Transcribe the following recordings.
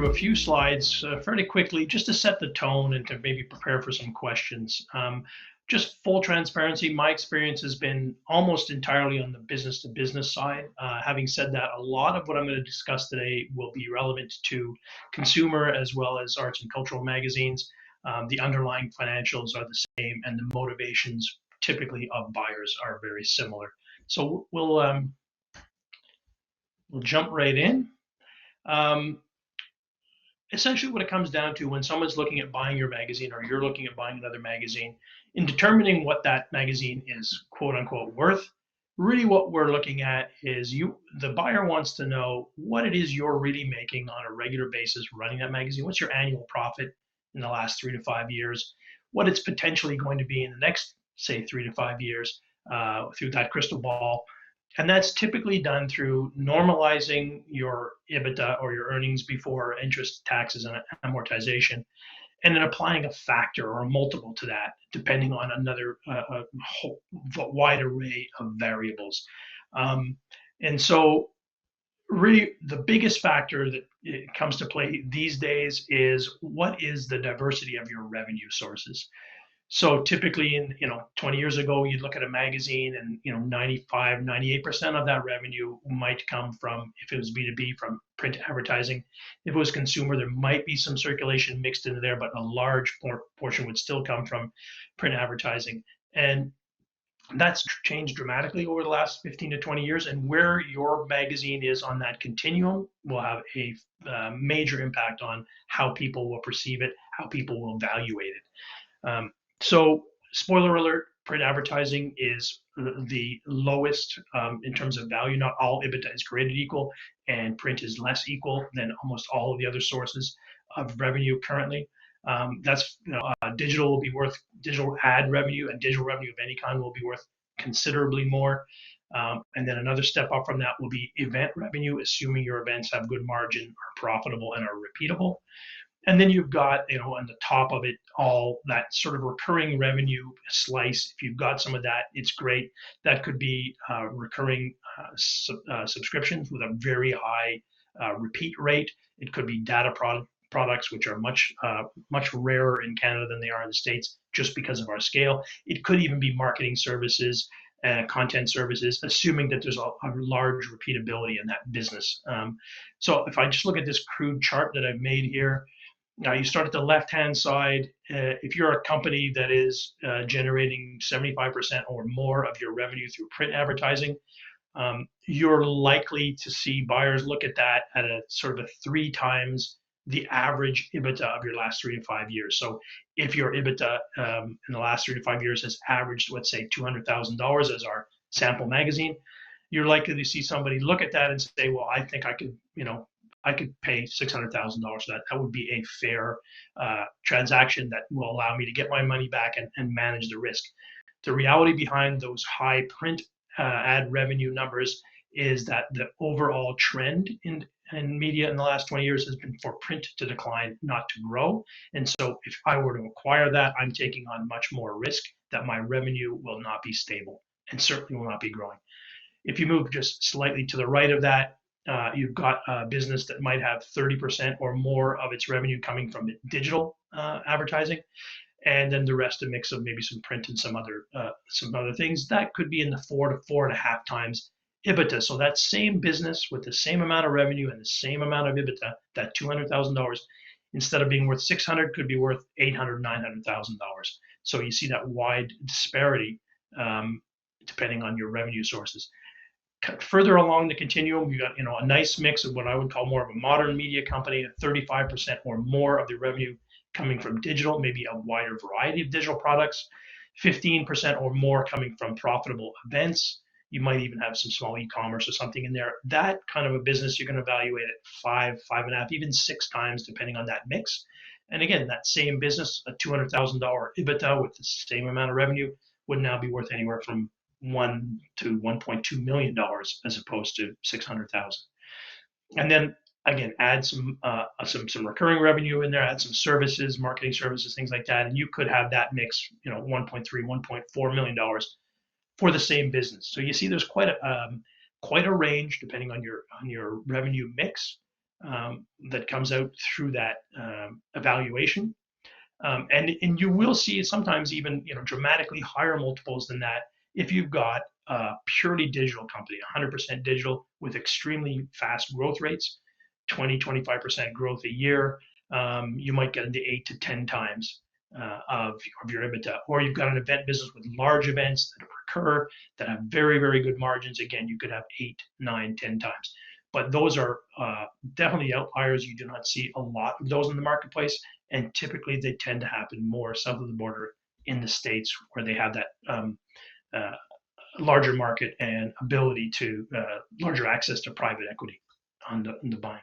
through a few slides fairly quickly just to set the tone and to maybe prepare for some questions. Just full transparency, my experience has been almost entirely on the business to business side. Having said that, a lot of what I'm going to discuss today will be relevant to consumer as well as arts and cultural magazines. The underlying financials are the same, and the motivations typically of buyers are very similar. So we'll jump right in. Essentially what it comes down to when someone's looking at buying your magazine or you're looking at buying another magazine, in determining what that magazine is quote unquote worth, really what we're looking at is the buyer wants to know what it is you're really making on a regular basis running that magazine. What's your annual profit in the last 3 to 5 years? What it's potentially going to be in the next, say, 3 to 5 years through that crystal ball. And that's typically done through normalizing your EBITDA or your earnings before interest, taxes, and amortization, and then applying a factor or a multiple to that, depending on another wide array of variables. And so really the biggest factor that it comes to play these days is what is the diversity of your revenue sources. So typically 20 years ago, you'd look at a magazine and, 95, 98% of that revenue might come from, if it was B2B, from print advertising. If it was consumer, there might be some circulation mixed into there, but a large portion would still come from print advertising. And that's changed dramatically over the last 15 to 20 years. And where your magazine is on that continuum will have a major impact on how people will perceive it, how people will evaluate it. So, spoiler alert, print advertising is the lowest in terms of value. Not all EBITDA is created equal, and print is less equal than almost all of the other sources of revenue currently. Digital will be worth, digital ad revenue and digital revenue of any kind will be worth considerably more. And then another step up from that will be event revenue, assuming your events have good margin, are profitable, and are repeatable. And then you've got, on the top of it all, that sort of recurring revenue slice. If you've got some of that, it's great. That could be recurring subscriptions with a very high repeat rate. It could be data products, which are much rarer in Canada than they are in the States, just because of our scale. It could even be marketing services, content services, assuming that there's a large repeatability in that business. So if I just look at this crude chart that I've made here, now you start at the left-hand side. If you're a company that is generating 75% or more of your revenue through print advertising, you're likely to see buyers look at that at a sort of a 3 times the average EBITDA of your last 3 to 5 years. So if your EBITDA in the last 3 to 5 years has averaged, let's say, $200,000 as our sample magazine, you're likely to see somebody look at that and say, well, I think I could, I could pay $600,000 for that. That would be a fair transaction that will allow me to get my money back and manage the risk. The reality behind those high print ad revenue numbers is that the overall trend in media in the last 20 years has been for print to decline, not to grow. And so if I were to acquire that, I'm taking on much more risk that my revenue will not be stable and certainly will not be growing. If you move just slightly to the right of that, you've got a business that might have 30% or more of its revenue coming from digital advertising, and then the rest a mix of maybe some print and some other things. That could be in the 4 to 4.5 times EBITDA. So that same business with the same amount of revenue and the same amount of EBITDA, that $200,000, instead of being worth $600,000, could be worth $800,000, $900,000. So you see that wide disparity depending on your revenue sources. Further along the continuum, you got a nice mix of what I would call more of a modern media company, 35% or more of the revenue coming from digital, maybe a wider variety of digital products, 15% or more coming from profitable events. You might even have some small e-commerce or something in there. That kind of a business you're going to evaluate at 5, 5.5, even 6 times, depending on that mix. And again, that same business, a $200,000 EBITDA with the same amount of revenue, would now be worth anywhere from $1 to $1.2 million as opposed to $600,000. And then again, add some recurring revenue in there, add some services, marketing services, things like that, and you could have that mix, $1.3, $1.4 million for the same business. So you see, there's quite a range depending on your revenue mix. that comes out through that evaluation. And you will see sometimes even dramatically higher multiples than that if you've got a purely digital company, 100% digital with extremely fast growth rates, 20-25% growth a year. You might get into 8 to 10 times of your EBITDA. Or you've got an event business with large events that recur that have very, very good margins. Again, you could have 8, 9, 10 times. But those are definitely outliers. You do not see a lot of those in the marketplace, and typically they tend to happen more south of the border in the States, where they have that larger market and ability to larger access to private equity on the buying.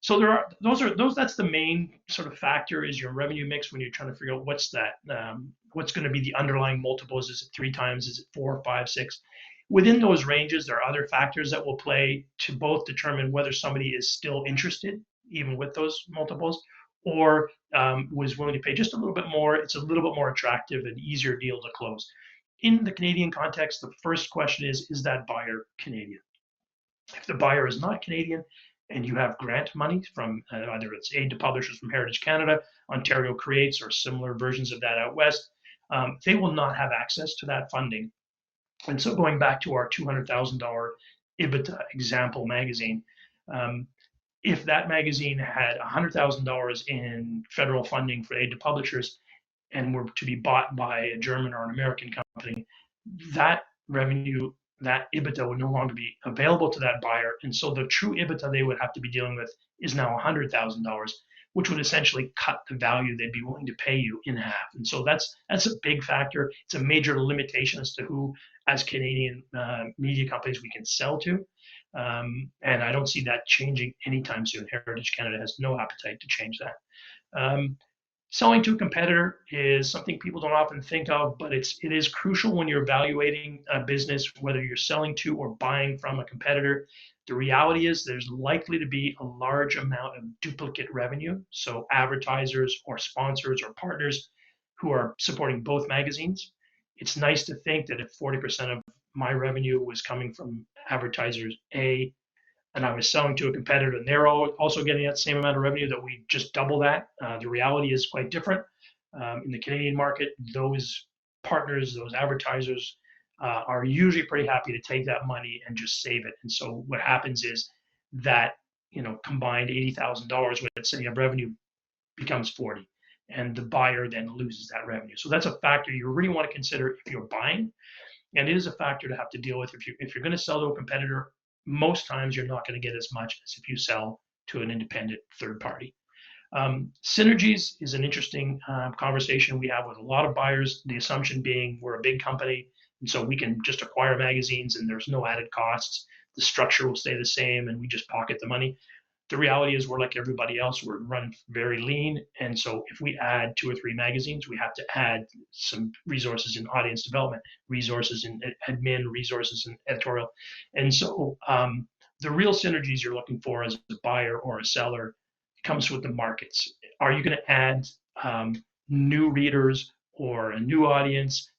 So that's the main sort of factor, is your revenue mix when you're trying to figure out what's going to be the underlying multiples. Is it 3 times? Is it 4, 5, 6? Within those ranges, there are other factors that will play to both determine whether somebody is still interested, even with those multiples, or was willing to pay just a little bit more. It's a little bit more attractive and easier deal to close. In the Canadian context, the first question is that buyer Canadian? If the buyer is not Canadian, and you have grant money from either it's aid to publishers from Heritage Canada, Ontario Creates, or similar versions of that out west, they will not have access to that funding. And so going back to our $200,000 EBITDA example magazine, if that magazine had $100,000 in federal funding for aid to publishers and were to be bought by a German or an American company, that revenue, that EBITDA would no longer be available to that buyer. And so the true EBITDA they would have to be dealing with is now $100,000, which would essentially cut the value they'd be willing to pay you in half. And so that's a big factor. It's a major limitation as to who, as Canadian media companies, we can sell to. And I don't see that changing anytime soon. Heritage Canada has no appetite to change that. Selling to a competitor is something people don't often think of, but it is crucial when you're evaluating a business, whether you're selling to or buying from a competitor. The reality is there's likely to be a large amount of duplicate revenue. So advertisers or sponsors or partners who are supporting both magazines. It's nice to think that if 40% of my revenue was coming from advertisers A, and I was selling to a competitor and they're also getting that same amount of revenue, that we just double that. The reality is quite different. In the Canadian market, those partners, those advertisers are usually pretty happy to take that money and just save it. And so what happens is that, combined $80,000, let's say, of revenue becomes 40, and the buyer then loses that revenue. So that's a factor you really want to consider if you're buying. And it is a factor to have to deal with. If you're going to sell to a competitor, most times you're not going to get as much as if you sell to an independent third party. Synergies is an interesting conversation we have with a lot of buyers, the assumption being we're a big company, and so we can just acquire magazines and there's no added costs. The structure will stay the same and we just pocket the money. The reality is we're like everybody else. We're run very lean. And so if we add 2 or 3 magazines, we have to add some resources in audience development, resources in admin, resources in editorial. And so the real synergies you're looking for as a buyer or a seller comes with the markets. Are you going to add new readers or a new audience,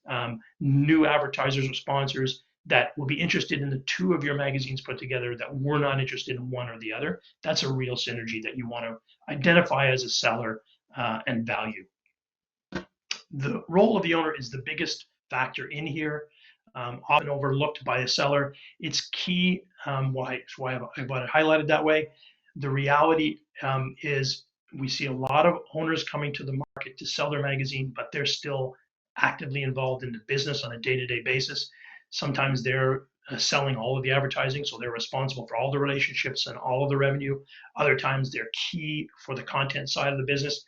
new advertisers or sponsors that will be interested in the 2 of your magazines put together that we're not interested in one or the other? That's a real synergy that you want to identify as a seller and value. The role of the owner is the biggest factor in here, often overlooked by a seller. It's key, why I've got it highlighted that way. The reality is we see a lot of owners coming to the market to sell their magazine, but they're still actively involved in the business on a day-to-day basis. Sometimes they're selling all of the advertising, so they're responsible for all the relationships and all of the revenue. Other times they're key for the content side of the business.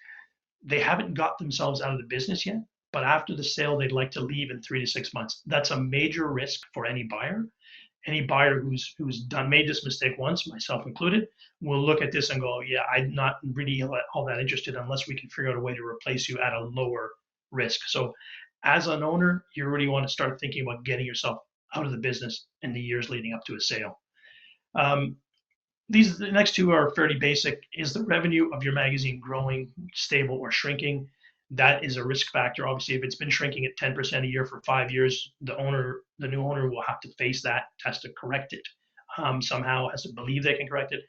They haven't got themselves out of the business yet, but after the sale, they'd like to leave in 3 to 6 months. That's a major risk for any buyer. Any buyer who's made this mistake once, myself included, will look at this and go, yeah, I'm not really all that interested unless we can figure out a way to replace you at a lower risk. So as an owner, you really want to start thinking about getting yourself out of the business in the years leading up to a sale. The next 2 are fairly basic. Is the revenue of your magazine growing, stable, or shrinking? That is a risk factor. Obviously, if it's been shrinking at 10% a year for 5 years, the new owner will have to face that, has to correct it somehow, has to believe they can correct it.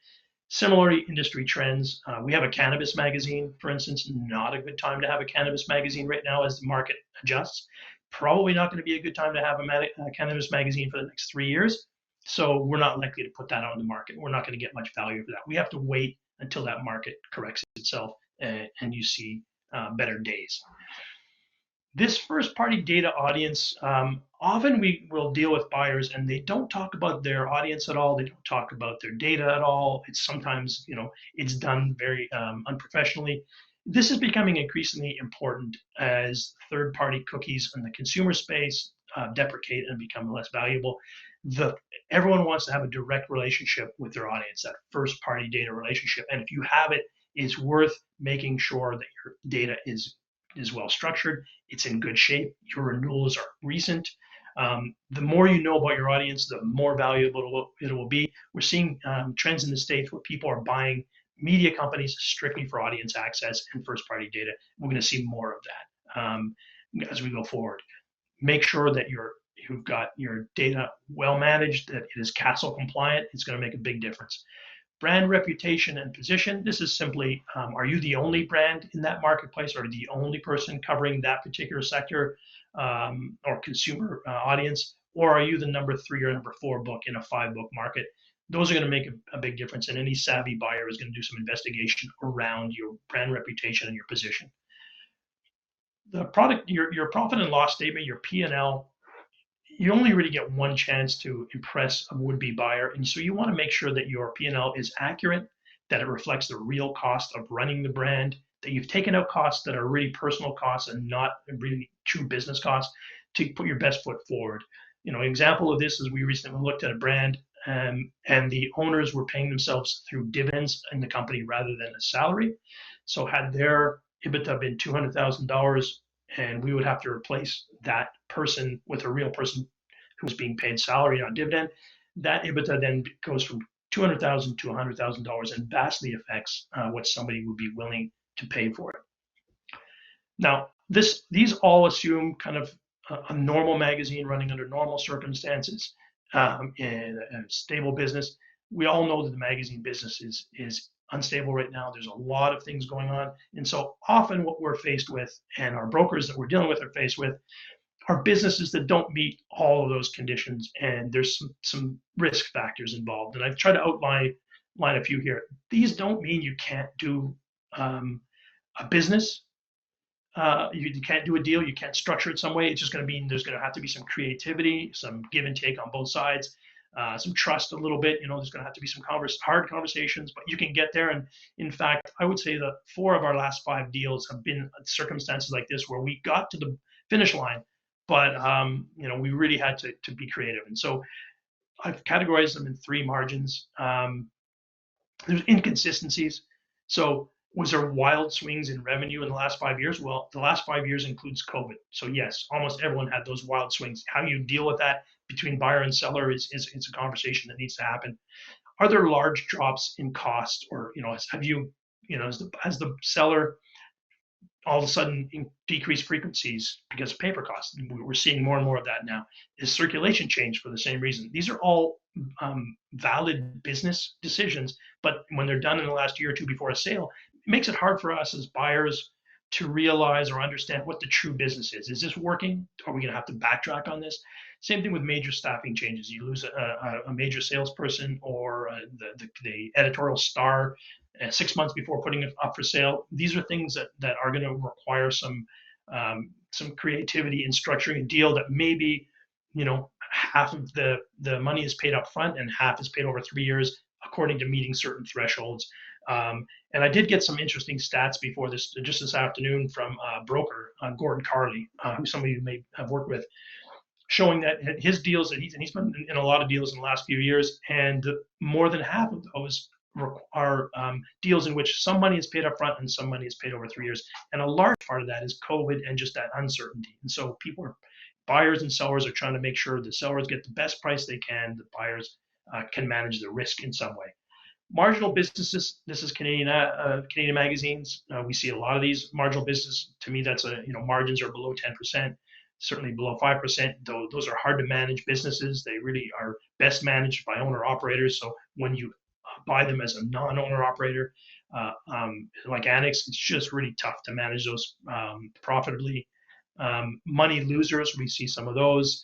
Similarly, industry trends. We have a cannabis magazine, for instance. Not a good time to have a cannabis magazine right now as the market adjusts. Probably not going to be a good time to have a cannabis magazine for the next 3 years. So we're not likely to put that on the market. We're not going to get much value for that. We have to wait until that market corrects itself and you see better days. This first party data audience, often we will deal with buyers and they don't talk about their audience at all. They don't talk about their data at all. It's sometimes, it's done very unprofessionally. This is becoming increasingly important as third party cookies in the consumer space deprecate and become less valuable. Everyone wants to have a direct relationship with their audience, that first party data relationship. And if you have it, it's worth making sure that your data is well structured, it's in good shape, your renewals are recent. The more you know about your audience, the more valuable it will be. We're seeing trends in the States where people are buying media companies strictly for audience access and first party data. We're going to see more of that as we go forward. Make sure that you've got your data well managed, that it is CASL compliant. It's going to make a big difference. Brand reputation and position. This is simply, are you the only brand in that marketplace or the only person covering that particular sector or consumer audience? Or are you the number 3 or number 4 book in a 5-book market? Those are going to make a big difference. And any savvy buyer is going to do some investigation around your brand reputation and your position. The product, your profit and loss statement, your P&L, you only really get one chance to impress a would-be buyer. And so you want to make sure that your P&L is accurate, that it reflects the real cost of running the brand, that you've taken out costs that are really personal costs and not really true business costs to put your best foot forward. An example of this is we recently looked at a brand and the owners were paying themselves through dividends in the company rather than a salary. So had their EBITDA been $200,000, and we would have to replace that person with a real person who's being paid salary on dividend, that EBITDA then goes from $200,000 to $100,000 and vastly affects what somebody would be willing to pay for it. Now, these all assume kind of a normal magazine running under normal circumstances in a stable business. We all know that the magazine business is unstable right now. There's a lot of things going on. And so often what we're faced with and our brokers that we're dealing with are faced with are businesses that don't meet all of those conditions. And there's some risk factors involved. And I've tried to outline a few here. These don't mean you can't do a business. You can't do a deal. You can't structure it some way. It's just going to mean there's going to have to be some creativity, some give and take on both sides. Some trust a little bit, there's going to have to be some hard conversations, but you can get there. And in fact, I would say that 4 of our last 5 deals have been circumstances like this where we got to the finish line, but we really had to be creative. And so I've categorized them in 3 margins. There's inconsistencies. So was there wild swings in revenue in the last 5 years? Well, the last 5 years includes COVID. So yes, almost everyone had those wild swings. How you deal with that between buyer and seller is a conversation that needs to happen. Are there large drops in cost, or have you has the seller all of a sudden decreased frequencies because of paper costs? We're seeing more and more of that now. Is circulation changed for the same reason? These are all valid business decisions, but when they're done in the last year or 2 before a sale, it makes it hard for us as buyers to realize or understand what the true business is. Is this working? Are we going to have to backtrack on this? Same thing with major staffing changes. You lose a major salesperson or the editorial star 6 months before putting it up for sale. These are things that are going to require some creativity in structuring a deal that maybe half of the money is paid up front and half is paid over 3 years according to meeting certain thresholds. And I did get some interesting stats before this, just this afternoon, from a broker, Gordon Carley, who some of you may have worked with, showing that his deals that he's been in a lot of deals in the last few years, and more than half of those are deals in which some money is paid up front and some money is paid over 3 years. And a large part of that is COVID and just that uncertainty. And so buyers and sellers are trying to make sure the sellers get the best price they can, the buyers can manage the risk in some way. Marginal businesses, this is Canadian magazines. We see a lot of these marginal businesses. To me, that's margins are below 10%, certainly below 5%. Though those are hard to manage businesses. They really are best managed by owner operators. So when you buy them as a non-owner operator. Like Annex, it's just really tough to manage those profitably. Money losers, we see some of those.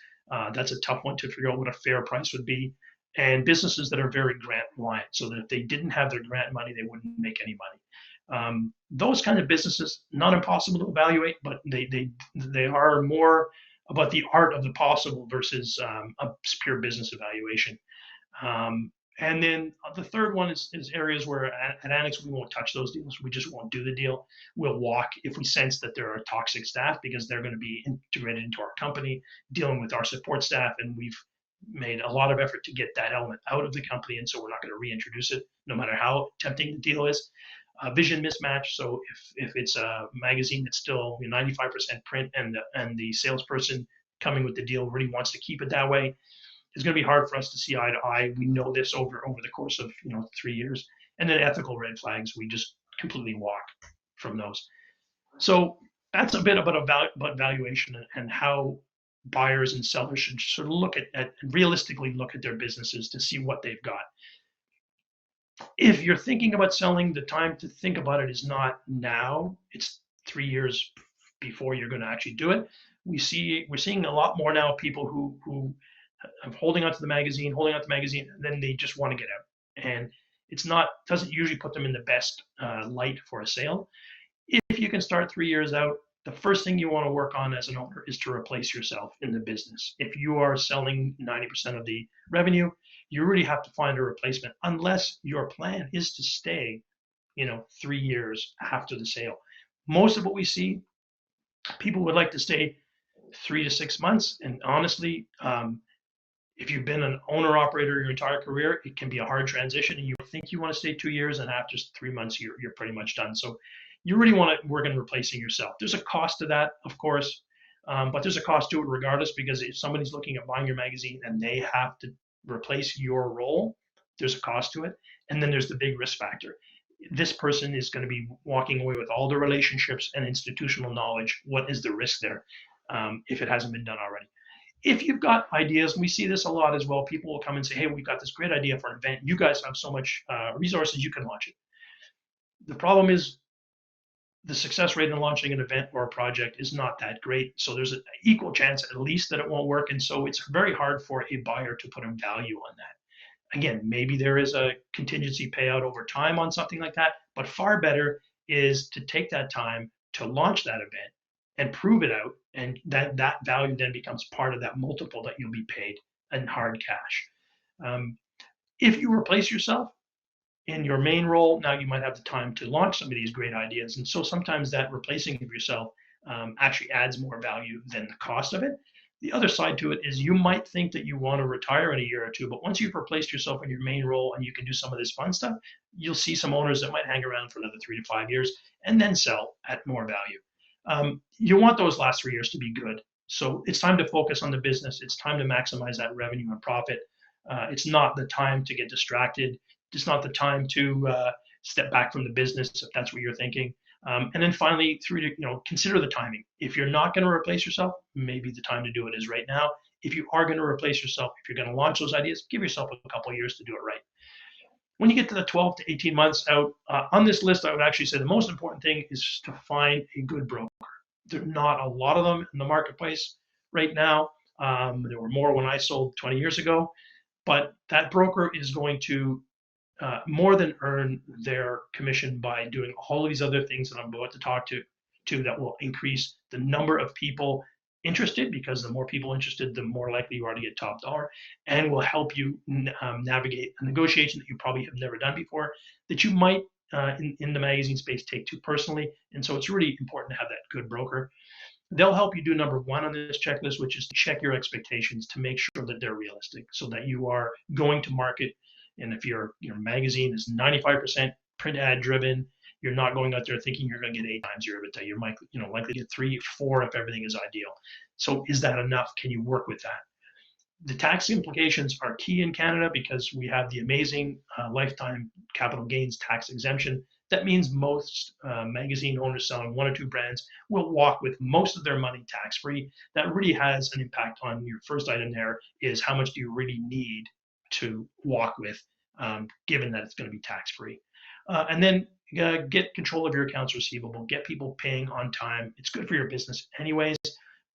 That's a tough one to figure out what a fair price would be. And businesses that are very grant reliant, so that if they didn't have their grant money, they wouldn't make any money. Those kind of businesses, not impossible to evaluate, but they are more about the art of the possible versus a pure business evaluation. And then the third one is areas where at Annex we won't touch those deals. We just won't do the deal. We'll walk if we sense that there are toxic staff, because they're going to be integrated into our company, dealing with our support staff, and we've made a lot of effort to get that element out of the company, and so we're not going to reintroduce it, no matter how tempting the deal is. Vision mismatch. So if it's a magazine that's still 95% print, and the salesperson coming with the deal really wants to keep it that way, it's going to be hard for us to see eye to eye. We know this over the course of 3 years. And then ethical red flags, we just completely walk from those. So that's a bit about valuation and how buyers and sellers should sort of look at realistically look at their businesses to see what they've got. If you're thinking about selling, the time to think about it is not now. It's 3 years before you're going to actually do it. We're seeing a lot more now people who are holding onto the magazine, and then they just want to get out. And doesn't usually put them in the best light for a sale. If you can start 3 years out, the first thing you want to work on as an owner is to replace yourself in the business. If you are selling 90% of the revenue, you really have to find a replacement, unless your plan is to stay 3 years after the sale. Most of what we see, people would like to stay 3 to 6 months. And honestly, if you've been an owner operator your entire career, it can be a hard transition, and you think you want to stay 2 years, and after 3 months, you're pretty much done. So you really want to work on replacing yourself. There's a cost to that, of course, but there's a cost to it regardless, because if somebody's looking at buying your magazine and they have to replace your role, there's a cost to it. And then there's the big risk factor. This person is going to be walking away with all the relationships and institutional knowledge. What is the risk there if it hasn't been done already? If you've got ideas, and we see this a lot as well, people will come and say, hey, we've got this great idea for an event. You guys have so much resources, you can launch it. The problem is the success rate in launching an event or a project is not that great. So there's an equal chance at least that it won't work. And so it's very hard for a buyer to put a value on that. Again, maybe there is a contingency payout over time on something like that, but far better is to take that time to launch that event and prove it out, and that value then becomes part of that multiple that you'll be paid in hard cash. If you replace yourself in your main role, now you might have the time to launch some of these great ideas. And so sometimes that replacing of yourself actually adds more value than the cost of it. The other side to it is you might think that you want to retire in a year or two, but once you've replaced yourself in your main role and you can do some of this fun stuff, you'll see some owners that might hang around for another 3 to 5 years and then sell at more value. You want those last 3 years to be good. So it's time to focus on the business. It's time to maximize that revenue and profit. It's not the time to get distracted. It's not the time to step back from the business if that's what you're thinking. And then finally, consider the timing. If you're not going to replace yourself, maybe the time to do it is right now. If you are going to replace yourself, if you're going to launch those ideas, give yourself a couple of years to do it right. When you get to the 12 to 18 months out, on this list, I would actually say the most important thing is to find a good broker. There are not a lot of them in the marketplace right now. There were more when I sold 20 years ago, but that broker is going to more than earn their commission by doing all of these other things that I'm about to talk to that will increase the number of people interested, because the more people interested, the more likely you are to get top dollar, and will help you navigate a negotiation that you probably have never done before, that you might in the magazine space take too personally. And so it's really important to have that good broker. They'll help you do number one on this checklist, which is to check your expectations to make sure that they're realistic, so that you are going to market. And if your magazine is 95% print ad driven, you're not going out there thinking you're going to get 8 times your EBITDA. You're likely to get 3, 4 if everything is ideal. So is that enough? Can you work with that? The tax implications are key in Canada because we have the amazing lifetime capital gains tax exemption. That means most magazine owners selling 1 or 2 brands will walk with most of their money tax-free. That really has an impact on your first item there, is how much do you really need to walk with given that it's going to be tax-free. And then get control of your accounts receivable, get people paying on time. It's good for your business anyways,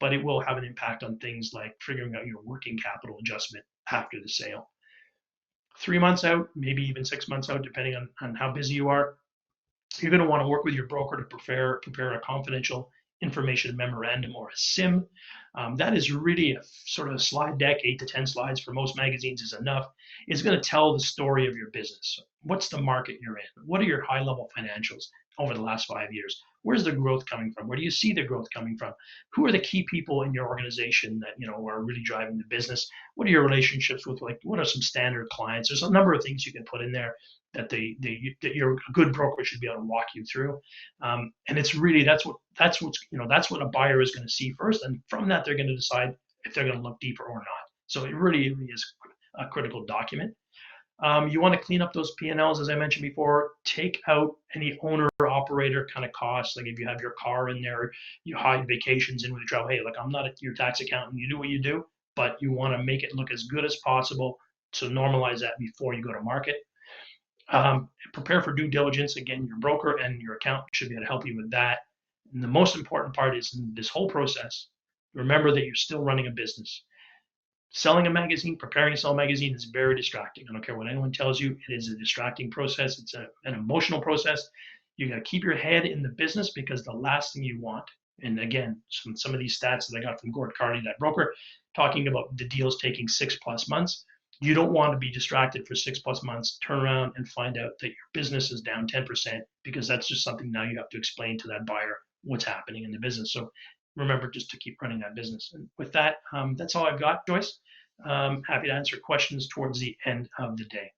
but it will have an impact on things like figuring out your working capital adjustment after the sale. 3 months out, maybe even 6 months out, depending on how busy you are, you're going to want to work with your broker to prepare a confidential information memorandum or a SIM. That is really a sort of a slide deck, 8 to 10 slides for most magazines is enough. It's going to tell the story of your business. What's the market you're in? What are your high level financials over the last 5 years? Where's the growth coming from? Where do you see the growth coming from? Who are the key people in your organization that are really driving the business? What are your relationships with, like, what are some standard clients? There's a number of things you can put in there that that your good broker should be able to walk you through. And it's really that's what a buyer is going to see first, and from that they're going to decide if they're going to look deeper or not. So it really is a critical document. You want to clean up those P&Ls, as I mentioned before. Take out any owner-operator kind of costs. Like if you have your car in there, you hide vacations in with your travel. Hey, like, I'm not your tax accountant. You do what you do, but you want to make it look as good as possible. So normalize that before you go to market. Prepare for due diligence. Again, your broker and your accountant should be able to help you with that. And the most important part is in this whole process, remember that you're still running a business. Selling a magazine, preparing to sell a magazine is very distracting. I don't care what anyone tells you. It is a distracting process. It's an emotional process. You got to keep your head in the business, because the last thing you want, and again, some of these stats that I got from Gord Carty, that broker, talking about the deals taking 6+ months. You don't want to be distracted for 6+ months, turn around and find out that your business is down 10%, because that's just something now you have to explain to that buyer what's happening in the business. So remember just to keep running that business. And with that, that's all I've got, Joyce. Happy to answer questions towards the end of the day.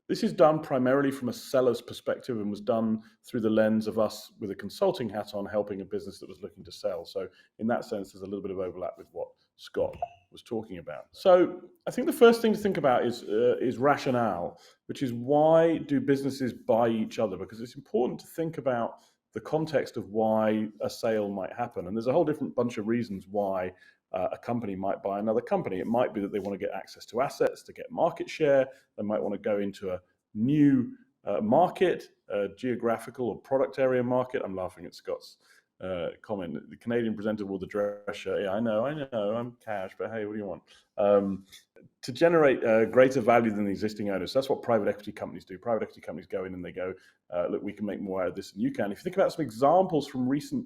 This is done primarily from a seller's perspective and was done through the lens of us with a consulting hat on, helping a business that was looking to sell. So in that sense, there's a little bit of overlap with what Scott was talking about. So I think the first thing to think about is rationale, which is, why do businesses buy each other? Because it's important to think about the context of why a sale might happen. And there's a whole different bunch of reasons why a company might buy another company. It might be that they want to get access to assets, to get market share. They might want to go into a new market, geographical or product area market. I'm laughing at Scott's comment. The Canadian presenter wore the dress shirt. Yeah, I know, I'm cash, but hey, what do you want? To generate greater value than the existing owners. So that's what private equity companies do. Private equity companies go in and they go, look, we can make more out of this than you can. If you think about some examples from recent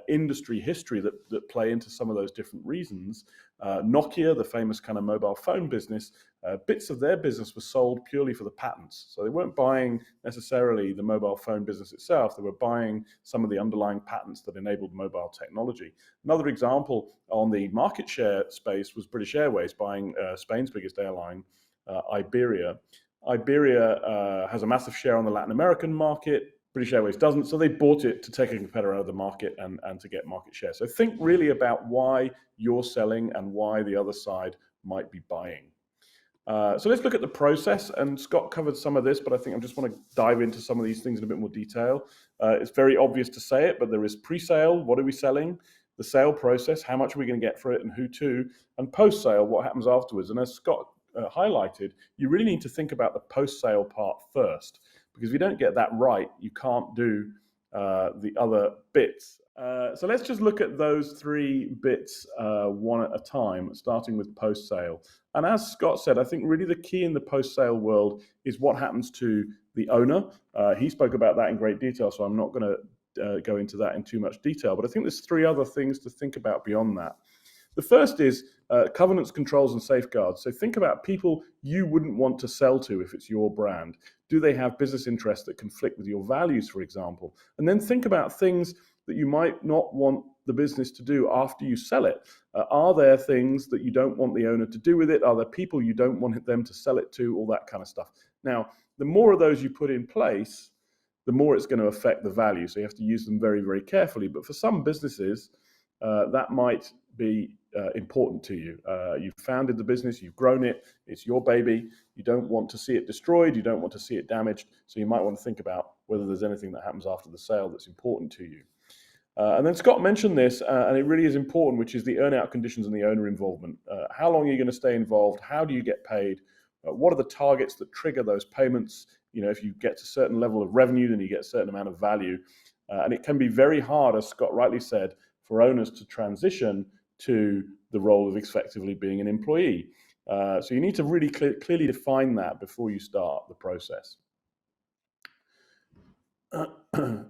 industry history that play into some of those different reasons, Nokia, the famous kind of mobile phone business, bits of their business were sold purely for the patents. So they weren't buying necessarily the mobile phone business itself. They were buying some of the underlying patents that enabled mobile technology. Another example on the market share space was British Airways buying Spain's biggest airline, Iberia. Iberia has a massive share on the Latin American market. British Airways doesn't, so they bought it to take a competitor out of the market and to get market share. So think really about why you're selling and why the other side might be buying. So let's look at the process, and Scott covered some of this, but I think I just want to dive into some of these things in a bit more detail. It's very obvious to say it, but there is pre-sale, what are we selling? The sale process, how much are we going to get for it and who to? And post-sale, what happens afterwards? And as Scott highlighted, you really need to think about the post-sale part first, because if you don't get that right, you can't do the other bits. So let's just look at those 3 bits one at a time, starting with post-sale. And as Scott said, I think really the key in the post-sale world is what happens to the owner. He spoke about that in great detail, so I'm not going to go into that in too much detail. But I think there's 3 other things to think about beyond that. The first is covenants, controls, and safeguards. So think about people you wouldn't want to sell to if it's your brand. Do they have business interests that conflict with your values, for example? And then think about things that you might not want the business to do after you sell it. Are there things that you don't want the owner to do with it? Are there people you don't want them to sell it to? All that kind of stuff. Now, the more of those you put in place, the more it's going to affect the value. So you have to use them very, very carefully. But for some businesses, that might be important to you. You've founded the business, you've grown it, it's your baby. You don't want to see it destroyed, you don't want to see it damaged. So you might want to think about whether there's anything that happens after the sale that's important to you. And then Scott mentioned this, and it really is important, which is the earn-out conditions and the owner involvement. How long are you going to stay involved? How do you get paid? What are the targets that trigger those payments? If you get to a certain level of revenue, then you get a certain amount of value. And it can be very hard, as Scott rightly said, for owners to transition to the role of effectively being an employee. So you need to really clearly define that before you start the process.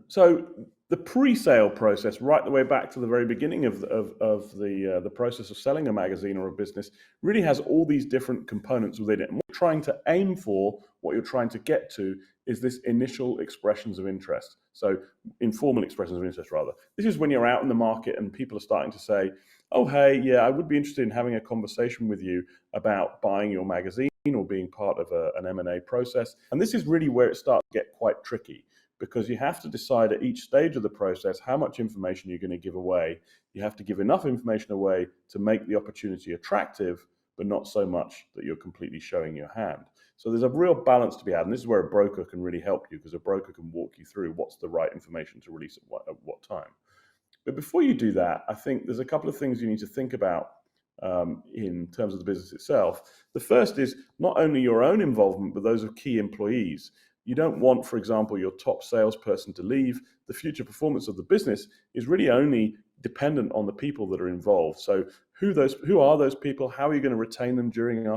So the pre-sale process, right the way back to the very beginning of the process of selling a magazine or a business, really has all these different components within it. And what you're trying to aim for, what you're trying to get to, is this initial expressions of interest. So informal expressions of interest, rather. This is when you're out in the market and people are starting to say, oh, hey, yeah, I would be interested in having a conversation with you about buying your magazine or being part of an M&A process. And this is really where it starts to get quite tricky, because you have to decide at each stage of the process how much information you're going to give away. You have to give enough information away to make the opportunity attractive, but not so much that you're completely showing your hand. So there's a real balance to be had, and this is where a broker can really help you, because a broker can walk you through what's the right information to release at what time. But before you do that, I think there's a couple of things you need to think about in terms of the business itself. The first is not only your own involvement, but those of key employees. You don't want, for example, your top salesperson to leave. The future performance of the business is really only dependent on the people that are involved. So who are those people? How are you going to retain them during and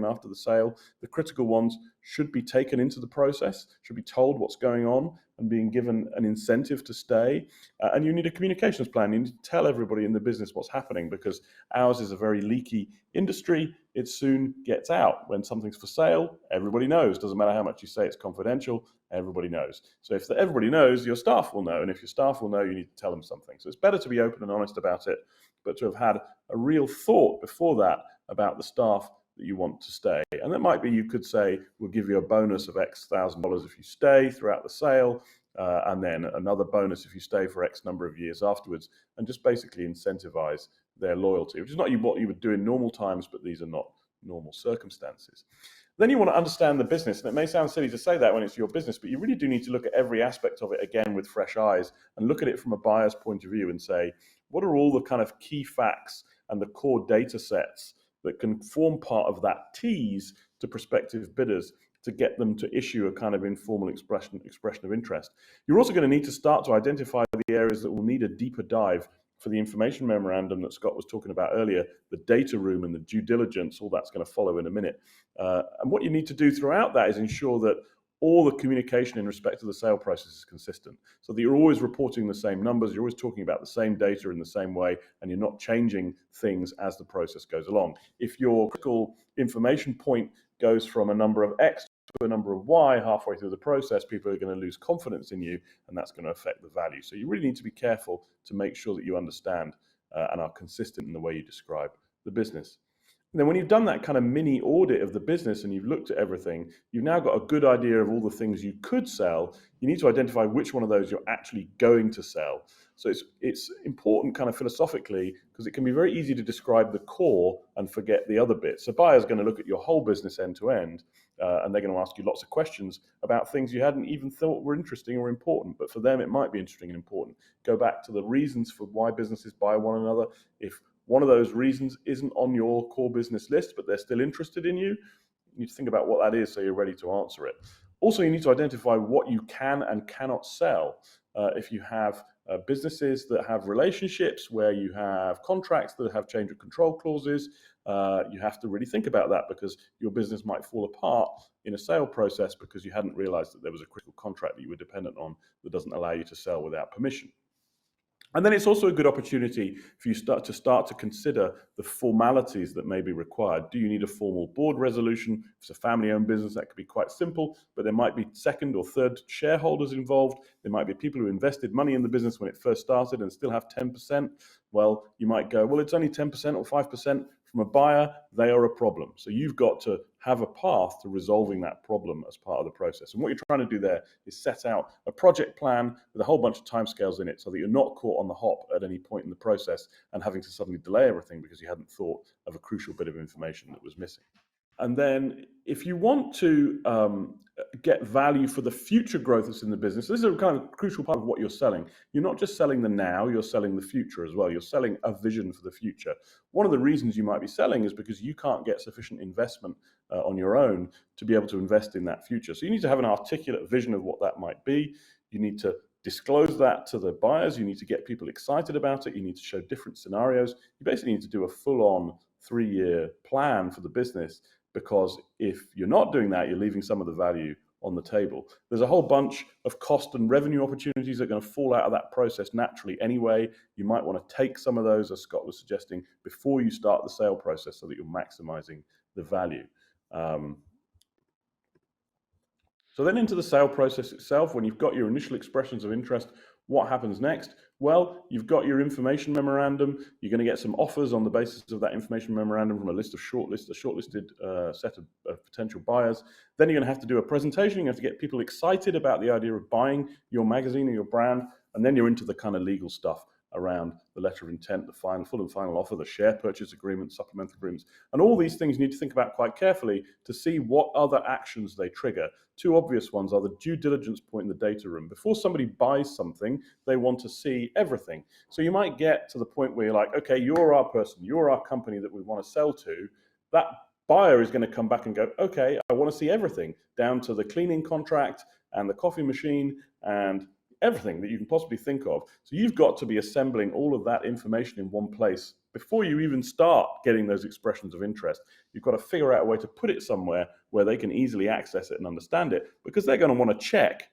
after the sale? The critical ones should be taken into the process, should be told what's going on and being given an incentive to stay. And you need a communications plan. You need to tell everybody in the business what's happening, because ours is a very leaky industry. It soon gets out. When something's for sale, everybody knows. Doesn't matter how much you say it's confidential, everybody knows. So if everybody knows, your staff will know. And if your staff will know, you need to tell them something. So it's better to be open and honest about it, but to have had a real thought before that about the staff that you want to stay. And that might be, you could say, we'll give you a bonus of X $1,000 if you stay throughout the sale, and then another bonus if you stay for X number of years afterwards, and just basically incentivize their loyalty, which is not what you would do in normal times, but these are not normal circumstances. Then you want to understand the business. And it may sound silly to say that when it's your business, but you really do need to look at every aspect of it again with fresh eyes and look at it from a buyer's point of view and say, what are all the kind of key facts and the core data sets that can form part of that tease to prospective bidders to get them to issue a kind of informal expression of interest. You're also going to need to start to identify the areas that will need a deeper dive for the information memorandum that Scott was talking about earlier, the data room and the due diligence. All that's going to follow in a minute. And what you need to do throughout that is ensure that all the communication in respect to the sale process is consistent, so that you're always reporting the same numbers, you're always talking about the same data in the same way, and you're not changing things as the process goes along. If your critical information point goes from a number of X to a number of Y halfway through the process, people are going to lose confidence in you, and that's going to affect the value. So you really need to be careful to make sure that you understand and are consistent in the way you describe the business. And then when you've done that kind of mini audit of the business and you've looked at everything, you've now got a good idea of all the things you could sell. You need to identify which one of those you're actually going to sell. So it's important kind of philosophically, because it can be very easy to describe the core and forget the other bits. So buyers are going to look at your whole business end to end, and they're going to ask you lots of questions about things you hadn't even thought were interesting or important, but for them it might be interesting and important. Go back to the reasons for why businesses buy one another. If one of those reasons isn't on your core business list, but they're still interested in you, you need to think about what that is so you're ready to answer it. Also, you need to identify what you can and cannot sell. If you have businesses that have relationships where you have contracts that have change of control clauses, you have to really think about that, because your business might fall apart in a sale process because you hadn't realized that there was a critical contract that you were dependent on that doesn't allow you to sell without permission. And then it's also a good opportunity for you start to consider the formalities that may be required. Do you need a formal board resolution? If it's a family-owned business, that could be quite simple, but there might be second or third shareholders involved. There might be people who invested money in the business when it first started and still have 10%. Well, you might go, well, it's only 10% or 5%. From a buyer, they are a problem. So you've got to have a path to resolving that problem as part of the process. And what you're trying to do there is set out a project plan with a whole bunch of timescales in it, so that you're not caught on the hop at any point in the process and having to suddenly delay everything because you hadn't thought of a crucial bit of information that was missing. And then if you want to get value for the future growth that's in the business, this is a kind of crucial part of what you're selling. You're not just selling the now, you're selling the future as well. You're selling a vision for the future. One of the reasons you might be selling is because you can't get sufficient investment on your own to be able to invest in that future. So you need to have an articulate vision of what that might be. You need to disclose that to the buyers. You need to get people excited about it. You need to show different scenarios. You basically need to do a full-on 3-year plan for the business, because if you're not doing that, you're leaving some of the value on the table. There's a whole bunch of cost and revenue opportunities that are going to fall out of that process naturally anyway. You might want to take some of those, as Scott was suggesting, before you start the sale process so that you're maximizing the value. So then into the sale process itself, when you've got your initial expressions of interest, what happens next? Well, you've got your information memorandum. You're going to get some offers on the basis of that information memorandum from a shortlisted set of potential buyers. Then you're going to have to do a presentation. You have to get people excited about the idea of buying your magazine or your brand. And then you're into the kind of legal stuff around the letter of intent, the full and final offer, the share purchase agreement, supplemental agreements. And all these things you need to think about quite carefully to see what other actions they trigger. Two obvious ones are the due diligence point in the data room. Before somebody buys something, they want to see everything. So you might get to the point where you're like, okay, you're our person, you're our company that we want to sell to. That buyer is going to come back and go, okay, I want to see everything, down to the cleaning contract and the coffee machine and everything that you can possibly think of. So you've got to be assembling all of that information in one place before you even start getting those expressions of interest. You've got to figure out a way to put it somewhere where they can easily access it and understand it, because they're going to want to check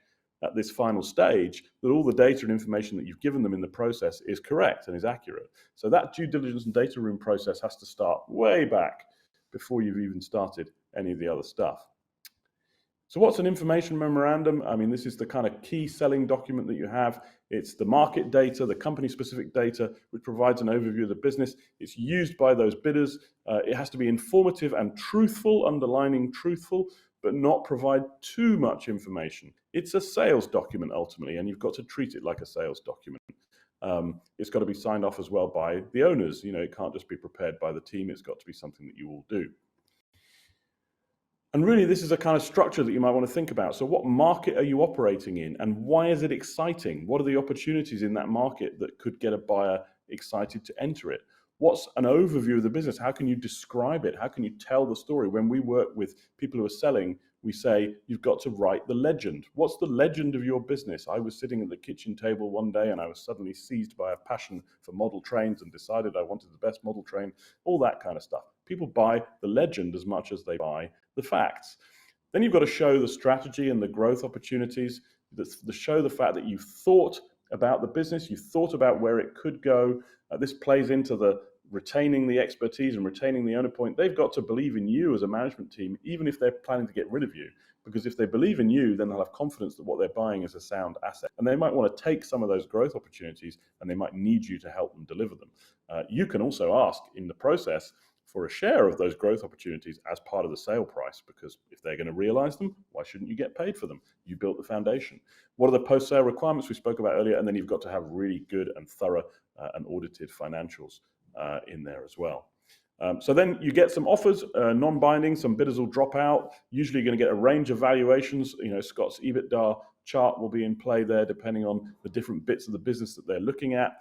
at this final stage that all the data and information that you've given them in the process is correct and is accurate. So that due diligence and data room process has to start way back before you've even started any of the other stuff. So what's an information memorandum? I mean, this is the kind of key selling document that you have. It's the market data, the company-specific data, which provides an overview of the business. It's used by those bidders. It has to be informative and truthful, underlining truthful, but not provide too much information. It's a sales document ultimately, and you've got to treat it like a sales document. It's got to be signed off as well by the owners. You know, it can't just be prepared by the team. It's got to be something that you all do. And really, this is a kind of structure that you might want to think about. So what market are you operating in, and why is it exciting? What are the opportunities in that market that could get a buyer excited to enter it? What's an overview of the business? How can you describe it? How can you tell the story? When we work with people who are selling, we say, you've got to write the legend. What's the legend of your business? I was sitting at the kitchen table one day and I was suddenly seized by a passion for model trains and decided I wanted the best model train, all that kind of stuff. People buy the legend as much as they buy the facts. Then you've got to show the strategy and the growth opportunities, that show the fact that you've thought about the business, you've thought about where it could go. This plays into the retaining the expertise and retaining the owner point. They've got to believe in you as a management team, even if they're planning to get rid of you. Because if they believe in you, then they'll have confidence that what they're buying is a sound asset. And they might want to take some of those growth opportunities and they might need you to help them deliver them. You can also ask in the process for a share of those growth opportunities as part of the sale price, because if they're going to realize them, why shouldn't you get paid for them? You built the foundation. What are the post-sale requirements we spoke about earlier? And then you've got to have really good and thorough and audited financials in there as well. So then you get some offers, non-binding, some bidders will drop out. Usually you're going to get a range of valuations. You know, Scott's EBITDA chart will be in play there depending on the different bits of the business that they're looking at.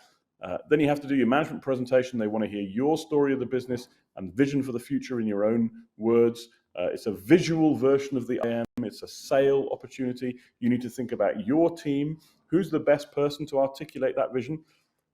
Then you have to do your management presentation. They want to hear your story of the business and vision for the future in your own words. It's a visual version of the IM. It's a sale opportunity. You need to think about your team. Who's the best person to articulate that vision?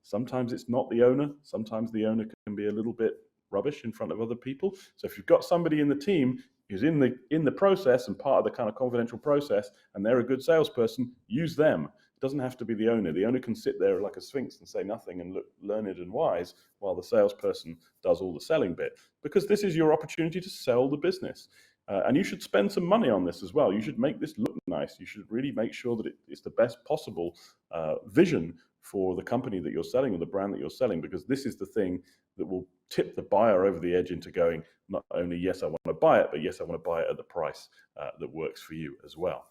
Sometimes it's not the owner. Sometimes the owner can be a little bit rubbish in front of other people. So if you've got somebody in the team who's in the process and part of the kind of confidential process, and they're a good salesperson, use them. It doesn't have to be the owner. The owner can sit there like a sphinx and say nothing and look learned and wise, while the salesperson does all the selling bit, because this is your opportunity to sell the business. And you should spend some money on this as well. You should make this look nice. You should really make sure that it's the best possible vision for the company that you're selling or the brand that you're selling, because this is the thing that will tip the buyer over the edge into going, not only, yes, I want to buy it, but yes, I want to buy it at the price that works for you as well.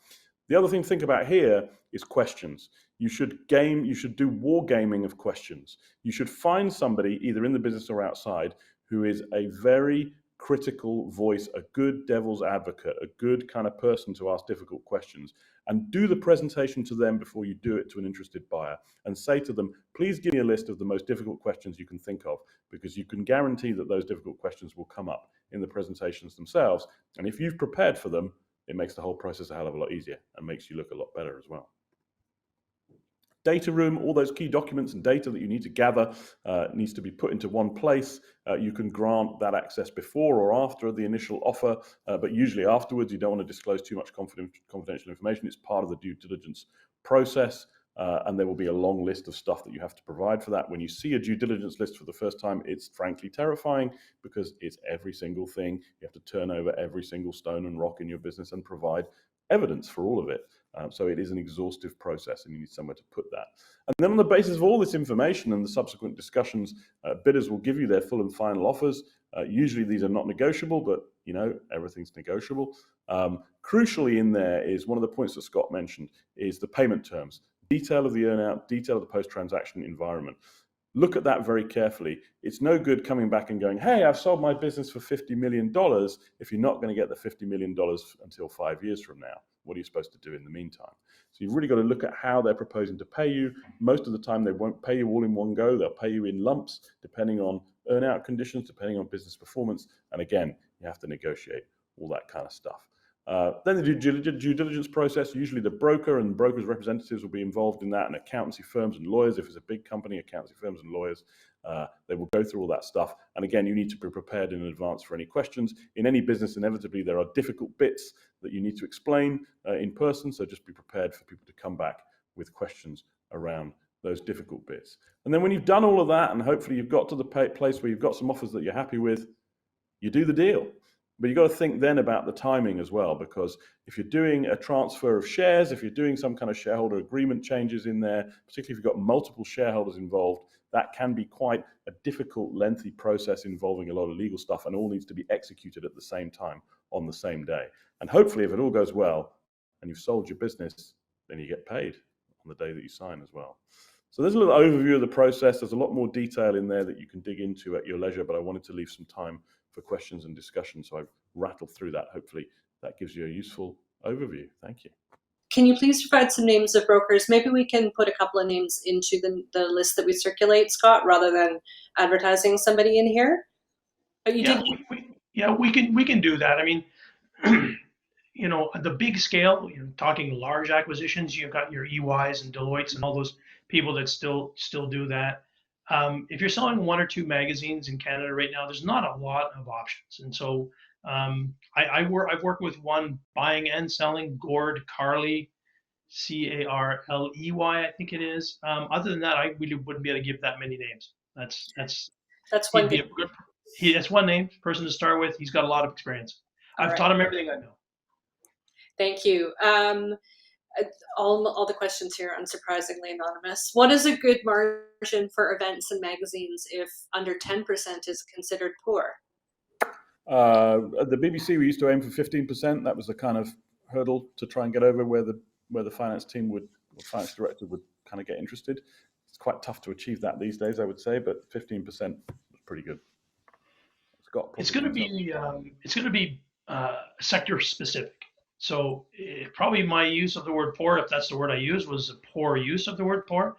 The other thing to think about here is questions. You should do war gaming of questions. You should find somebody, either in the business or outside, who is a very critical voice, a good devil's advocate, a good kind of person to ask difficult questions, and do the presentation to them before you do it to an interested buyer, and say to them, please give me a list of the most difficult questions you can think of, because you can guarantee that those difficult questions will come up in the presentations themselves. And if you've prepared for them, it makes the whole process a hell of a lot easier and makes you look a lot better as well. Data room, all those key documents and data that you need to gather needs to be put into one place. You can grant that access before or after the initial offer, but usually afterwards. You don't want to disclose too much confidential information. It's part of the due diligence process, and there will be a long list of stuff that you have to provide for that. When you see a due diligence list for the first time, it's frankly terrifying because it's every single thing. You have to turn over every single stone and rock in your business and provide evidence for all of it. So it is an exhaustive process, and you need somewhere to put that. And then on the basis of all this information and the subsequent discussions, bidders will give you their full and final offers. Usually these are not negotiable, but everything's negotiable. Crucially in there is one of the points that Scott mentioned is the payment terms, detail of the earnout, detail of the post-transaction environment. Look at that very carefully. It's no good coming back and going, hey, I've sold my business for $50 million if you're not going to get the $50 million until 5 years from now. What are you supposed to do in the meantime? So you've really got to look at how they're proposing to pay you. Most of the time, they won't pay you all in one go. They'll pay you in lumps, depending on earnout conditions, depending on business performance. And again, you have to negotiate all that kind of stuff. Then the due diligence process, usually the broker and broker's representatives will be involved in that, and accountancy firms and lawyers. If it's a big company, accountancy firms and lawyers, they will go through all that stuff. And again, you need to be prepared in advance for any questions. In any business, inevitably, there are difficult bits that you need to explain in person, so just be prepared for people to come back with questions around those difficult bits. And then when you've done all of that, and hopefully you've got to the place where you've got some offers that you're happy with, you do the deal. But you've got to think then about the timing as well, because if you're doing a transfer of shares, if you're doing some kind of shareholder agreement changes in there, particularly if you've got multiple shareholders involved, that can be quite a difficult, lengthy process involving a lot of legal stuff, and all needs to be executed at the same time on the same day. And hopefully, if it all goes well and you've sold your business, then you get paid on the day that you sign as well. So there's a little overview of the process. There's a lot more detail in there that you can dig into at your leisure, but I wanted to leave some time for questions and discussion. So I've rattled through that. Hopefully that gives you a useful overview. Thank you. Can you please provide some names of brokers? Maybe we can put a couple of names into the list that we circulate, Scott, rather than advertising somebody in here. But you did. We can do that. I mean, the big scale, talking large acquisitions, you've got your EYs and Deloittes and all those people that still do that. If you're selling one or two magazines in Canada right now, there's not a lot of options. And so I've worked with one buying and selling, Gord Carley, Carley, I think it is. Other than that, I really wouldn't be able to give that many names. That's one good. That's one name, person to start with. He's got a lot of experience. I've taught him everything I know. Thank you. All the questions here, unsurprisingly anonymous. What is a good margin for events and magazines if under 10% is considered poor? At the BBC, we used to aim for 15%. That was the kind of hurdle to try and get over where the finance team or finance director would kind of get interested. It's quite tough to achieve that these days, I would say, but 15% was pretty good. It's going to be sector specific. So probably my use of the word poor, if that's the word I use, was a poor use of the word poor.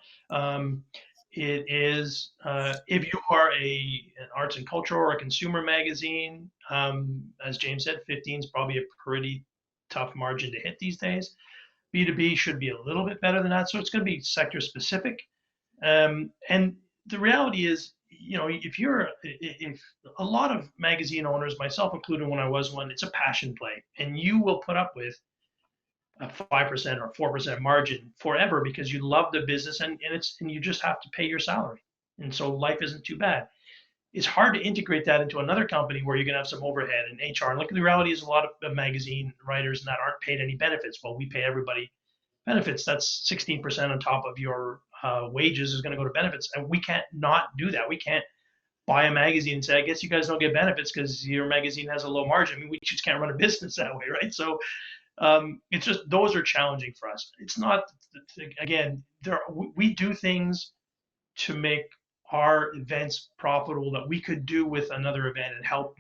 It is, if you are an arts and culture or a consumer magazine, as James said, 15 is probably a pretty tough margin to hit these days. B2B should be a little bit better than that. So it's going to be sector specific. And the reality is, if a lot of magazine owners, myself included when I was one, it's a passion play, and you will put up with a 5% or 4% margin forever because you love the business and you just have to pay your salary. And so life isn't too bad. It's hard to integrate that into another company where you're going to have some overhead and HR. And look, the reality is a lot of magazine writers that aren't paid any benefits. Well, we pay everybody benefits. That's 16% on top of your wages is going to go to benefits. And we can't not do that. We can't buy a magazine and say, I guess you guys don't get benefits because your magazine has a low margin. I mean, we just can't run a business that way, right? So it's just, those are challenging for us. It's not, again, we do things to make are events profitable that we could do with another event and help,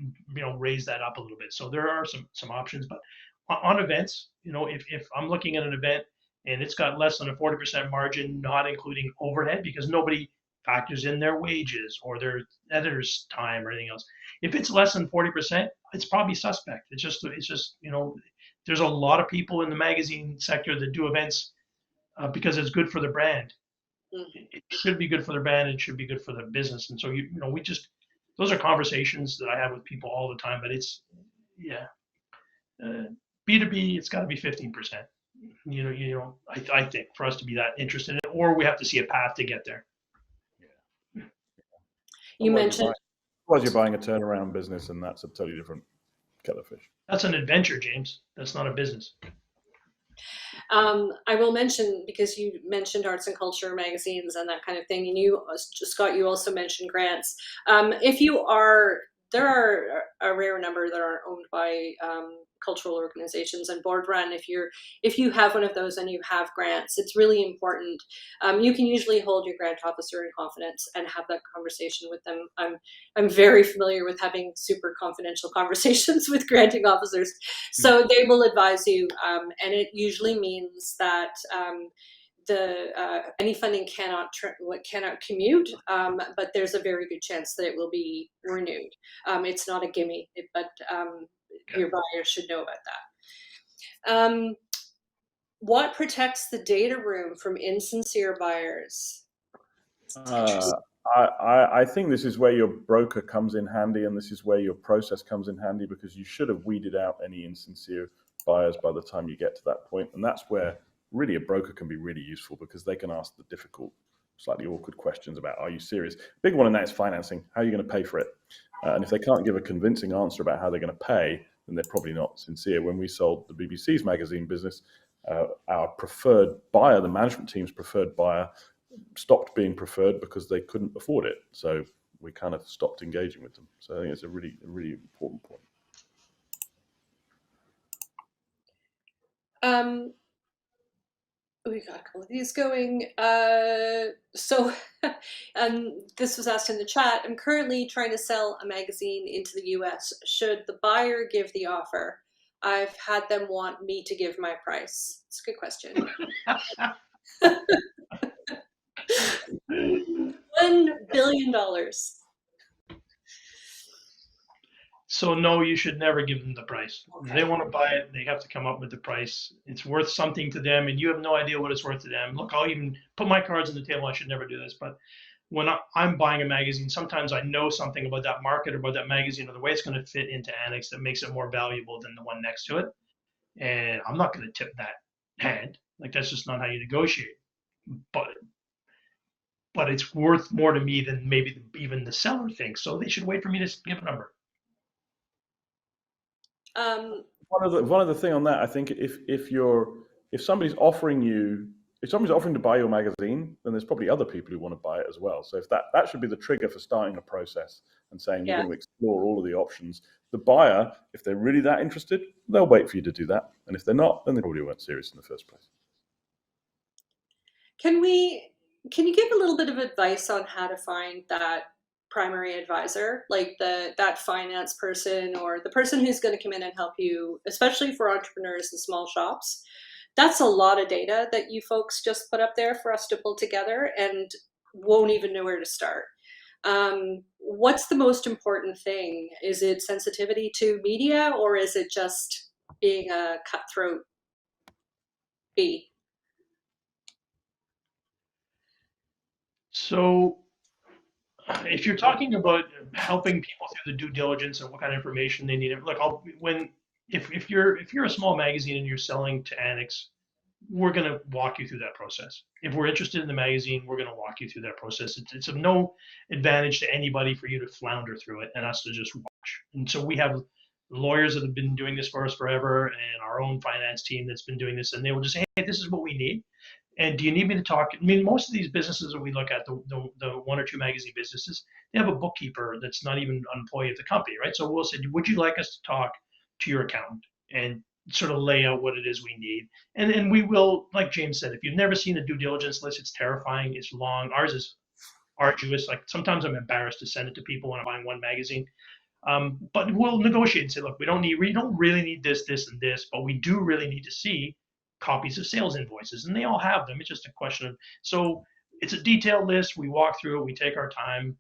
raise that up a little bit. So there are some options, but on events, if I'm looking at an event and it's got less than a 40% margin, not including overhead, because nobody factors in their wages or their editor's time or anything else. If it's less than 40%, it's probably suspect. It's just, there's a lot of people in the magazine sector that do events because it's good for the brand. It should be good for the brand. It should be good for the business. And so, those are conversations that I have with people all the time, but it's, yeah, B2B, it's got to be 15%. I think for us to be that interested in it, or we have to see a path to get there. You mentioned. Otherwise, you're buying a turnaround business, and that's a totally different kettle of fish. That's an adventure, James. That's not a business. I will mention, because you mentioned arts and culture magazines and that kind of thing, and you, Scott, you also mentioned grants. There are a rare number that are owned by cultural organizations and board run. If you have one of those and you have grants, it's really important. You can usually hold your grant officer in confidence and have that conversation with them. I'm very familiar with having super confidential conversations with granting officers, so they will advise you, and it usually means that any funding cannot commute, but there's a very good chance that it will be renewed. It's not a gimme, but your buyer should know about that. What protects the data room from insincere buyers? I think this is where your broker comes in handy, and this is where your process comes in handy, because you should have weeded out any insincere buyers by the time you get to that point. And that's where really a broker can be really useful, because they can ask the difficult, slightly awkward questions about, are you serious? Big one in that is financing. How are you going to pay for it? And if they can't give a convincing answer about how they're going to pay, then they're probably not sincere. When we sold the BBC's magazine business, our preferred buyer, the management team's preferred buyer, stopped being preferred because they couldn't afford it. So we kind of stopped engaging with them. So I think it's a really important point. We got a couple of these going. So this was asked in the chat. I'm currently trying to sell a magazine into the US. Should the buyer give the offer? I've had them want me to give my price. It's a good question. $1 billion. So no, you should never give them the price. Okay. If they want to buy it, they have to come up with the price. It's worth something to them, and you have no idea what it's worth to them. Look, I'll even put my cards on the table. I should never do this, but when I'm buying a magazine, sometimes I know something about that market or about that magazine or the way it's going to fit into Annex that makes it more valuable than the one next to it. And I'm not going to tip that hand. Like, that's just not how you negotiate. But it's worth more to me than maybe even the seller thinks. So they should wait for me to give a number. One other thing on that, I think if somebody's offering to buy your magazine, then there's probably other people who want to buy it as well. So if that should be the trigger for starting a process and saying we're going to explore all of the options. The buyer, if they're really that interested, they'll wait for you to do that. And if they're not, then they probably weren't serious in the first place. Can you give a little bit of advice on how to find that primary advisor, like that finance person or the person who's going to come in and help you, especially for entrepreneurs and small shops? That's a lot of data that you folks just put up there for us to pull together and won't even know where to start. What's the most important thing? Is it sensitivity to media, or is it just being a cutthroat bee? So if you're talking about helping people through the due diligence and what kind of information they need, look, if you're a small magazine and you're selling to Annex, we're going to walk you through that process. If we're interested in the magazine, we're going to walk you through that process. It's of no advantage to anybody for you to flounder through it and us to just watch. And so we have lawyers that have been doing this for us forever, and our own finance team that's been doing this, and they will just say, hey, this is what we need. And do you need me to talk? I mean, most of these businesses that we look at, the one or two magazine businesses, they have a bookkeeper that's not even an employee of the company, right? So we'll say, would you like us to talk to your accountant and sort of lay out what it is we need? And we will, like James said, if you've never seen a due diligence list, it's terrifying, it's long. Ours is arduous. Like sometimes I'm embarrassed to send it to people when I'm buying one magazine. But we'll negotiate and say, look, we don't really need this, this, and this, but we do really need to see copies of sales invoices, and they all have them. It's just a question of, so it's a detailed list. We walk through it. We take our time.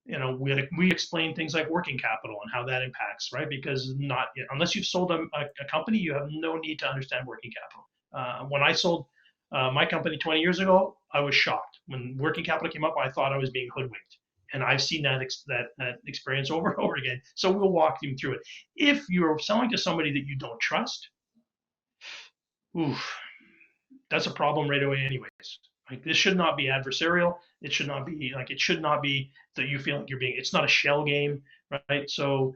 We explain things like working capital and how that impacts, right? Because not unless you've sold a company, you have no need to understand working capital. When I sold my company 20 years ago, I was shocked when working capital came up. I thought I was being hoodwinked, and I've seen that experience over and over again. So we'll walk you through it. If you're selling to somebody that you don't trust, oof, that's a problem right away, anyways. Like this should not be adversarial. It should not be that you feel like you're being. It's not a shell game, right? So,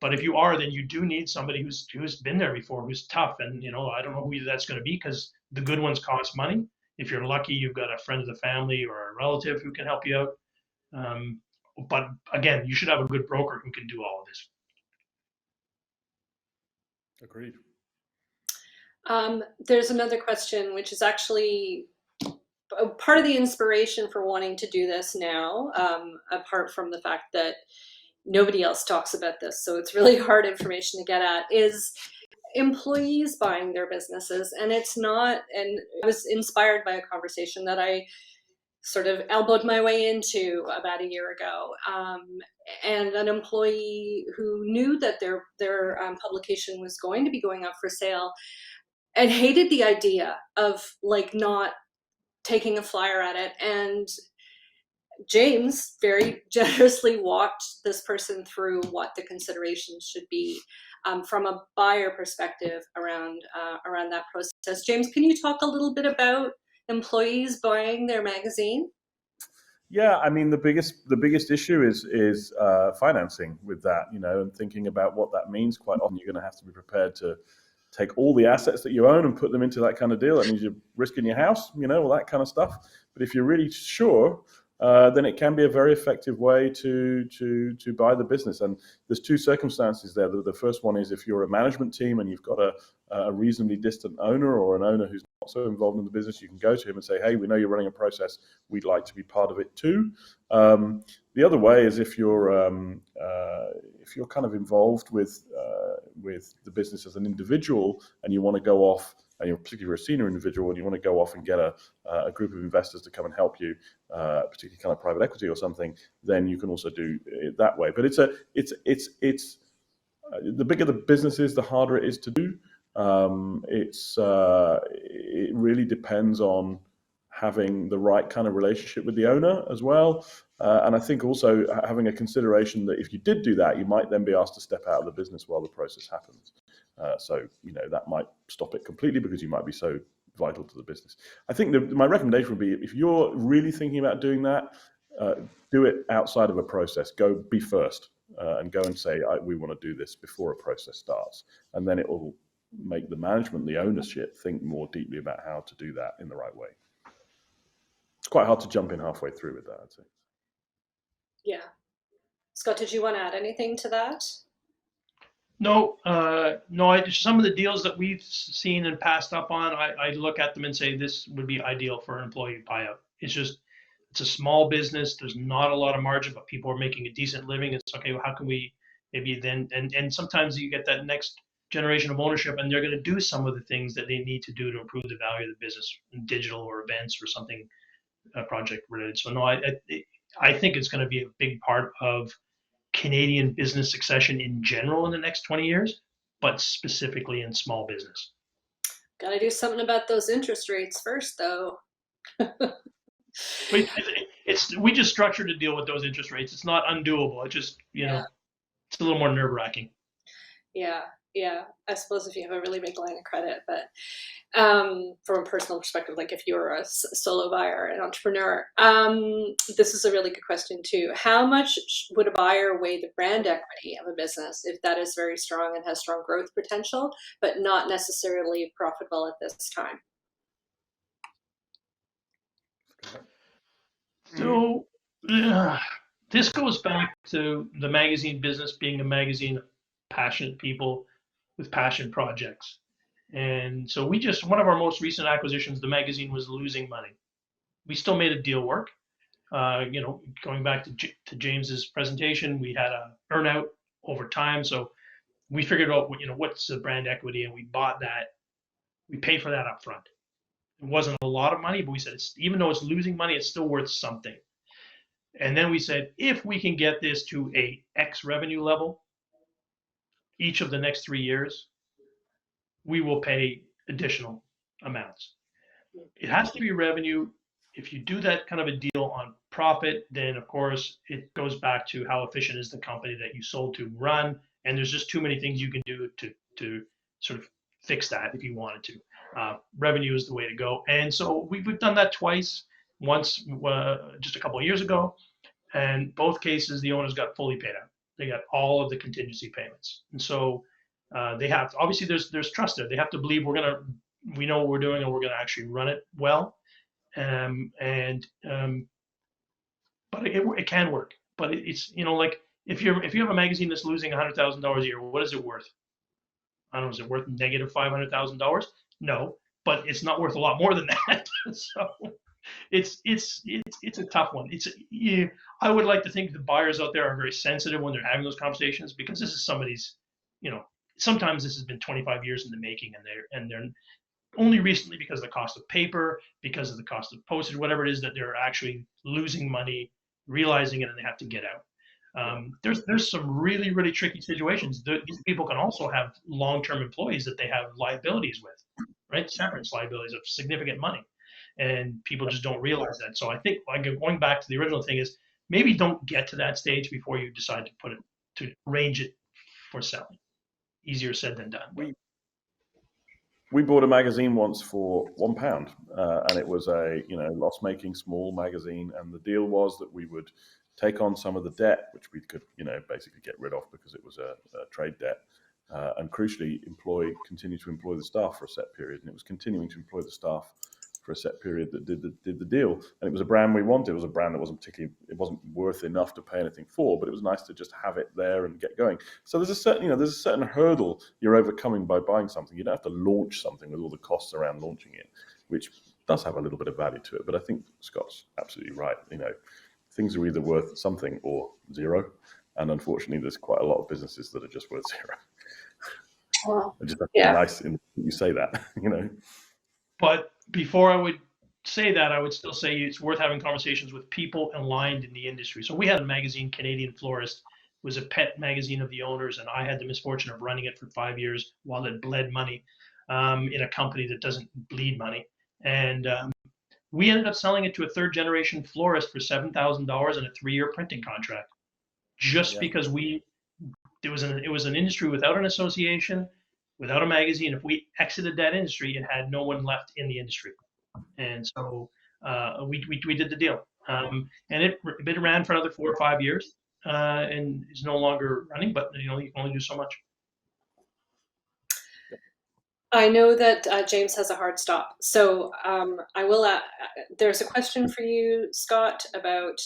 but if you are, then you do need somebody who's been there before, who's tough. And I don't know who that's going to be, because the good ones cost money. If you're lucky, you've got a friend of the family or a relative who can help you out. But again, you should have a good broker who can do all of this. Agreed. There's another question, which is actually part of the inspiration for wanting to do this now, apart from the fact that nobody else talks about this, so it's really hard information to get at, is employees buying their businesses. And I was inspired by a conversation that I sort of elbowed my way into about a year ago. And an employee who knew that their publication was going to be going up for sale and hated the idea of like not taking a flyer at it. And James very generously walked this person through what the considerations should be from a buyer perspective around that process. James, can you talk a little bit about employees buying their magazine? Yeah, I mean the biggest issue is financing with that, and thinking about what that means. Quite often, you're going to have to be prepared to take all the assets that you own and put them into that kind of deal. That means you're risking your house, all that kind of stuff. But if you're really sure, then it can be a very effective way to buy the business. And there's two circumstances there. The first one is if you're a management team and you've got a reasonably distant owner, or an owner who's not so involved in the business, you can go to him and say, hey, we know you're running a process. We'd like to be part of it too. The other way is if you're kind of involved with the business as an individual, and you want to go off, and you're particularly a senior individual, and you want to go off and get a group of investors to come and help you, particularly kind of private equity or something, then you can also do it that way. But it's the bigger the business is, the harder it is to do. It really depends on having the right kind of relationship with the owner as well. And I think also having a consideration that if you did do that, you might then be asked to step out of the business while the process happens. So that might stop it completely, because you might be so vital to the business. I think my recommendation would be, if you're really thinking about doing that, do it outside of a process. Go be first, and go and say, we want to do this before a process starts. And then it will make the management, the ownership, think more deeply about how to do that in the right way. It's quite hard to jump in halfway through with that, I'd say. Yeah. Scott, did you want to add anything to that? No. Some of the deals that we've seen and passed up on, I look at them and say this would be ideal for an employee buyout. It's a small business. There's not a lot of margin, but people are making a decent living. It's okay. Well, how can we maybe then? And sometimes you get that next generation of ownership, and they're going to do some of the things that they need to do to improve the value of the business, in digital or events or something project related. So no, I think it's going to be a big part of Canadian business succession in general in the next 20 years, but specifically in small business. Got to do something about those interest rates first, though. We just structured to deal with those interest rates. It's not undoable. It just, it's a little more nerve wracking. Yeah. I suppose if you have a really big line of credit, but from a personal perspective, like if you're a solo buyer, an entrepreneur, this is a really good question too. How much would a buyer weigh the brand equity of a business if that is very strong and has strong growth potential, but not necessarily profitable at this time? So this goes back to the magazine business being a magazine of passionate people with passion projects. And so one of our most recent acquisitions, the magazine was losing money. We still made a deal work. Going back to James's presentation, we had a earnout over time. So we figured out, what's the brand equity, and we bought that. We paid for that up front. It wasn't a lot of money, but we said, even though it's losing money, it's still worth something. And then we said, if we can get this to a X revenue level, each of the next 3 years, we will pay additional amounts. It has to be revenue. If you do that kind of a deal on profit, then of course it goes back to how efficient is the company that you sold to run. And there's just too many things you can do to sort of fix that if you wanted to. Revenue is the way to go. And so we've done that twice. Once just a couple of years ago, and both cases the owners got fully paid out. They got all of the contingency payments, and so they have obviously there's trust there. They have to believe we know what we're doing and we're gonna actually run it well. But it can work. But it's like if you have a magazine that's losing $100,000 a year, what is it worth? I don't know. Is it worth negative $500,000? No, but it's not worth a lot more than that. So it's a tough one. I would like to think the buyers out there are very sensitive when they're having those conversations, because this is somebody's, sometimes this has been 25 years in the making, and they're only recently, because of the cost of paper, because of the cost of postage, whatever it is, that they're actually losing money, realizing it, and they have to get out. There's some really, really tricky situations. These people can also have long-term employees that they have liabilities with, right? Severance liabilities of significant money. And people just don't realize that. So I think, going back to the original thing, is maybe don't get to that stage before you decide to arrange it for selling. Easier said than done. We bought a magazine once for £1, and it was a loss-making small magazine. And the deal was that we would take on some of the debt, which we could basically get rid of because it was a trade debt, and crucially continue to employ the staff for a set period. And it was continuing to employ the staff for a set period that did the deal. And it was a brand we wanted. It was a brand that it wasn't worth enough to pay anything for, but it was nice to just have it there and get going. So there's a certain hurdle you're overcoming by buying something. You don't have to launch something with all the costs around launching it, which does have a little bit of value to it. But I think Scott's absolutely right. Things are either worth something or zero. And unfortunately, there's quite a lot of businesses that are just worth zero. Well, It just has to be nice you say that, But before I would say that, I would still say it's worth having conversations with people aligned in the industry. So we had a magazine, Canadian Florist, was a pet magazine of the owners, and I had the misfortune of running it for 5 years while it bled money in a company that doesn't bleed money. And we ended up selling it to a third-generation florist for $7,000 and a 3-year printing contract, just because it was an industry without an association, without a magazine. If we exited that industry, it had no one left in the industry, and so we did the deal. And it ran for another 4 or 5 years, and is no longer running. But you can only do so much. I know that James has a hard stop, so I will. There's a question for you, Scott, about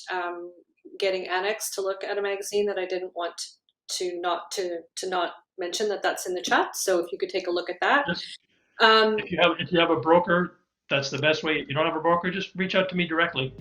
getting Annex to look at a magazine that I didn't want to not mention that's in the chat. So if you could take a look at that. If you have a broker, that's the best way. If you don't have a broker, just reach out to me directly.